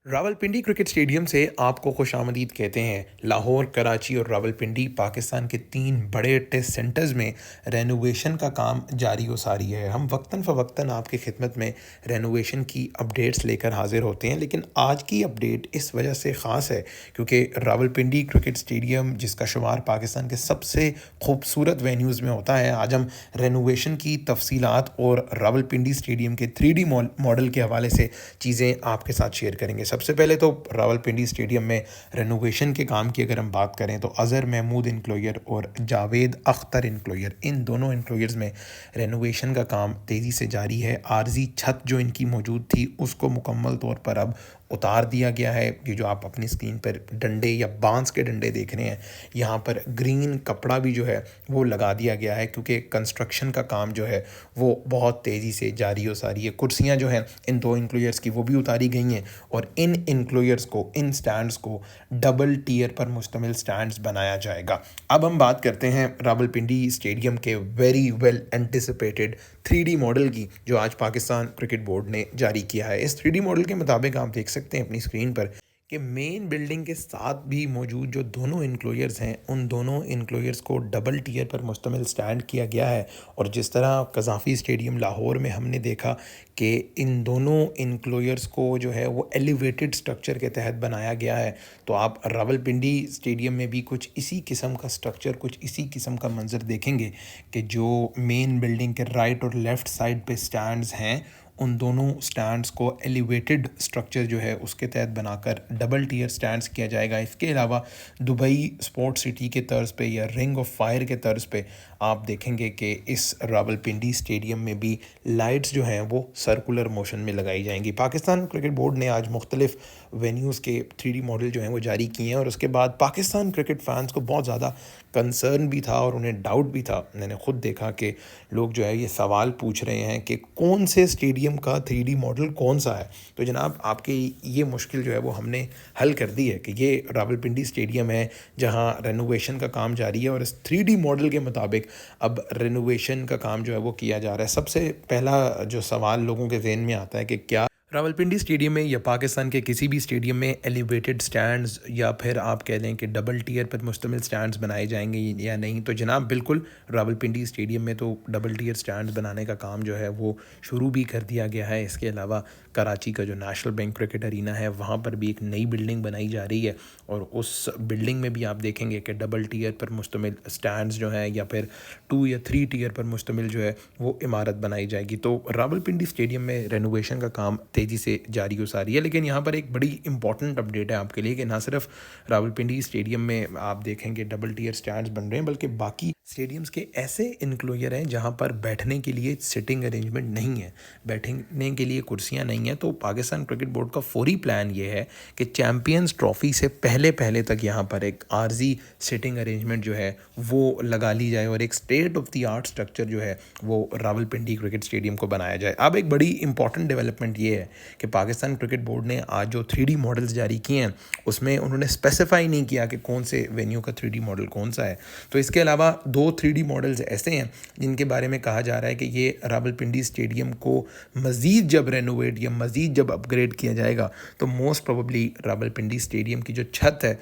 Rawalpindi cricket stadium से आपको खुशामदीद कहते हैं। लाहौर, कराची और रावलपिंडी पाकिस्तान के 3 बड़े टेस्ट सेंटर्स में रेनोवेशन का काम जारी व सारी है। हम वक्तन फ़वक्तन आपकी खिदमत में रेनोवेशन की अपडेट्स लेकर हाज़िर होते हैं, लेकिन आज की अपडेट इस वजह से ख़ास है क्योंकि रावलपिंडी क्रिकेट स्टेडियम, जिसका शुमार पाकिस्तान के सबसे खूबसूरत वेन्यूज़ में होता है, आज हम रेनोवेशन की तफसीलात और रावलपिंडी स्टेडियम के 3D मॉडल के हवाले से चीज़ें आपके साथ शेयर करेंगे। सबसे पहले तो रावलपिंडी स्टेडियम में रेनोवेशन के काम की अगर हम बात करें तो अज़हर महमूद इनक्लोयर और जावेद अख्तर इनक्लोयर, इन दोनों इनक्लोयर्स में रेनोवेशन का काम तेज़ी से जारी है। आर्जी छत जो इनकी मौजूद थी उसको मुकम्मल तौर पर अब उतार दिया गया है। ये जो आप अपनी स्क्रीन पर डंडे या बांस के डंडे देख रहे हैं, यहाँ पर ग्रीन कपड़ा भी जो है वो लगा दिया गया है क्योंकि कंस्ट्रक्शन का काम जो है वो बहुत तेज़ी से जारी हो सारी है। कुर्सियाँ जो हैं इन 2 इनक्लोयर्स की वो भी उतारी गई हैं और इन इनक्लोयर्स को, इन स्टैंड्स को डबल टियर पर मुश्तमिल स्टैंड्स बनाया जाएगा। अब हम बात करते हैं रावलपिंडी स्टेडियम के very well anticipated 3D model की, जो आज पाकिस्तान क्रिकेट बोर्ड ने जारी किया है। इस 3D मॉडल के मुताबिक आप देख सकते हैं अपनी स्क्रीन पर कि मेन बिल्डिंग के साथ भी मौजूद जो दोनों इनक्लोयर्स हैं, उन दोनों इनक्लोयर्स को डबल टियर पर मुश्तमिल स्टैंड किया गया है। और जिस तरह कज़ाफ़ी स्टेडियम लाहौर में हमने देखा कि इन दोनों इनक्लोयर्स को जो है वो एलिवेटेड स्ट्रक्चर के तहत बनाया गया है, तो आप रावलपिंडी स्टेडियम में भी कुछ इसी किस्म का स्ट्रक्चर, कुछ इसी किस्म का मंजर देखेंगे कि जो मेन बिल्डिंग के राइट और लेफ़्ट साइड पे स्टैंड्स हैं, उन दोनों स्टैंड्स को एलिवेटेड स्ट्रक्चर जो है उसके तहत बनाकर डबल टियर स्टैंड्स किया जाएगा। इसके अलावा दुबई स्पोर्ट सिटी के तर्ज पे या रिंग ऑफ फायर के तर्ज पे आप देखेंगे कि इस रावलपिंडी स्टेडियम में भी लाइट्स जो हैं वो सर्कुलर मोशन में लगाई जाएंगी। पाकिस्तान क्रिकेट बोर्ड ने आज मुख्तलिफ वेन्यूज़ के 3D मॉडल जो हैं वो जारी किए हैं और उसके बाद पाकिस्तान क्रिकेट फैंस को बहुत ज़्यादा कंसर्न भी था और उन्हें डाउट भी था। मैंने ख़ुद देखा कि लोग जो है ये सवाल पूछ रहे हैं कि कौन से स्टेडियम का 3D मॉडल कौन सा है। तो जनाब, आपकी ये मुश्किल जो है वो हमने हल कर दी है कि ये रावलपिंडी स्टेडियम है जहां रेनोवेशन का काम जारी है और इस 3D मॉडल के मुताबिक अब रेनोवेशन का काम जो है वो किया जा रहा है। सबसे पहला जो सवाल लोगों के जहन में आता है कि क्या रावलपिंडी स्टेडियम में या पाकिस्तान के किसी भी स्टेडियम में एलिवेटेड स्टैंड्स या फिर आप कह लें कि डबल टियर पर मुश्तमिल स्टैंड्स बनाए जाएंगे या नहीं। तो जनाब, बिल्कुल रावलपिंडी स्टेडियम में तो डबल टियर स्टैंड्स बनाने का काम जो है वो शुरू भी कर दिया गया है। इसके अलावा कराची का जो नेशनल बैंक क्रिकेट अरीना है वहाँ पर भी एक नई बिल्डिंग बनाई जा रही है और उस बिल्डिंग में भी आप देखेंगे कि डबल टियर पर मुश्तमिल स्टैंड्स जो हैं या फिर 2 या 3 टियर पर मुश्तमिल जो है वो इमारत बनाई जाएगी। तो रावलपिंडी स्टेडियम में रेनोवेशन का काम तेज़ी से जारी हो सारी है। लेकिन यहाँ पर एक बड़ी इंपॉर्टेंट अपडेट है आपके लिए कि ना सिर्फ रावलपिंडी स्टेडियम में आप देखेंगे डबल टियर स्टैंड्स बन रहे हैं, बल्कि बाकी स्टेडियम्स के ऐसे इनक्लोजर हैं जहाँ पर बैठने के लिए सिटिंग अरेंजमेंट नहीं है, बैठने के लिए कुर्सियाँ नहीं हैं। तो पाकिस्तान क्रिकेट बोर्ड का फौरी प्लान ये है कि चैम्पियंस ट्रॉफ़ी से पहले पहले तक यहाँ पर एक आर्जी सिटिंग अरेंजमेंट जो है वो लगा ली जाए और एक state of the art structure जो है वो रावलपिंडी क्रिकेट स्टेडियम को बनाया जाए। अब एक बड़ी इंपॉर्टेंट डेवलपमेंट ये है कि पाकिस्तान क्रिकेट बोर्ड ने आज जो 3D मॉडल्स जारी किए हैं उसमें उन्होंने स्पेसिफाई नहीं किया कि कौन से वेन्यू का 3D मॉडल कौन सा है। तो इसके अलावा 2 3D मॉडल्स ऐसे हैं जिनके बारे में कहा जा रहा है कि ये रावलपिंडी स्टेडियम को मज़ीद जब रेनोवेट या मज़ीद जब अपग्रेड किया जाएगा तो मोस्ट प्रोबेबली रावलपिंडी स्टेडियम की जो छत है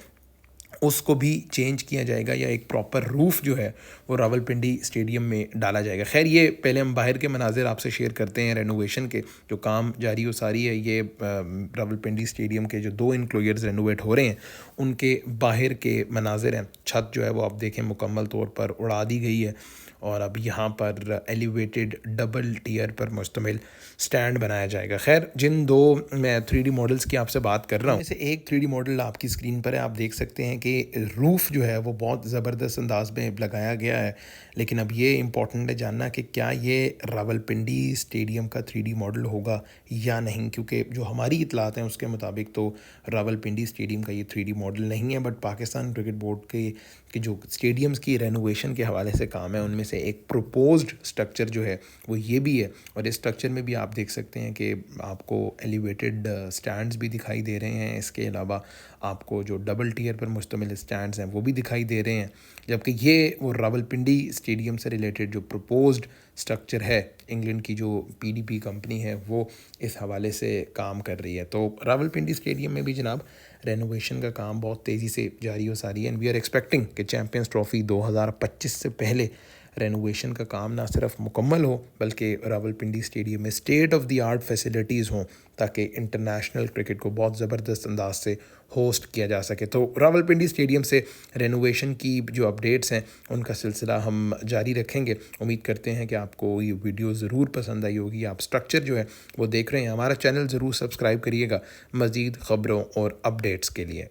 उसको भी चेंज किया जाएगा या एक प्रॉपर रूफ़ जो है वो रावलपिंडी स्टेडियम में डाला जाएगा। खैर, ये पहले हम बाहर के मनाजिर आपसे शेयर करते हैं। रेनोवेशन के जो काम जारी हो सारी है, ये रावलपिंडी स्टेडियम के जो 2 इनक्लोजर्स रेनोवेट हो रहे हैं उनके बाहर के मनाजिर हैं। छत जो है वो आप देखें मुकम्मल तौर पर उड़ा दी गई है और अब यहाँ पर एलिवेटेड डबल टियर पर मुश्तमिल स्टैंड बनाया जाएगा। खैर, जिन 2 मैं 3D मॉडल्स की आपसे बात कर रहा हूँ, जैसे एक 3D मॉडल आपकी स्क्रीन पर है, आप देख सकते हैं कि रूफ़ जो है वो बहुत ज़बरदस्त अंदाज में लगाया गया है। लेकिन अब ये इम्पॉर्टेंट है जानना कि क्या ये रावलपिंडी स्टेडियम का 3D मॉडल होगा या नहीं, क्योंकि जो हमारी इतलात हैं उसके मुताबिक तो रावलपिंडी स्टेडियम का ये 3D मॉडल नहीं है। बट पाकिस्तान क्रिकेट बोर्ड के जो स्टेडियम्स की रेनोवेशन के हवाले से काम है उनमें से एक प्रोपोज्ड स्ट्रक्चर जो है वो ये भी है। और इस स्ट्रक्चर में भी आप देख सकते हैं कि आपको एलिवेटेड स्टैंड्स भी दिखाई दे रहे हैं। इसके अलावा आपको जो डबल टियर पर मुश्तमिल स्टैंड्स हैं वो भी दिखाई दे रहे हैं, जबकि ये वो रावलपिंडी स्टेडियम से रिलेटेड जो प्रपोज्ड स्ट्रक्चर है, इंग्लैंड की जो पीडीपी कंपनी है वो इस हवाले से काम कर रही है। तो रावलपिंडी स्टेडियम में भी जनाब रेनोवेशन का काम बहुत तेज़ी से जारी हो सारी है, एंड वी आर एक्सपेक्टिंग कि चैम्पियंस ट्रॉफ़ी 2025 से पहले रेनोवेशन का काम ना सिर्फ मुकम्मल हो बल्कि रावलपिंडी स्टेडियम में state of the art facilities हों, ताकि इंटरनेशनल क्रिकेट को बहुत ज़बरदस्त अंदाज से होस्ट किया जा सके। तो रावलपिंडी स्टेडियम से रेनोवेशन की जो अपडेट्स हैं उनका सिलसिला हम जारी रखेंगे। उम्मीद करते हैं कि आपको ये वीडियो ज़रूर पसंद आई होगी। आप स्ट्रक्चर जो है वो देख रहे हैं, हमारा चैनल ज़रूर सब्सक्राइब करिएगा मज़ीद ख़बरों और अपडेट्स के लिए।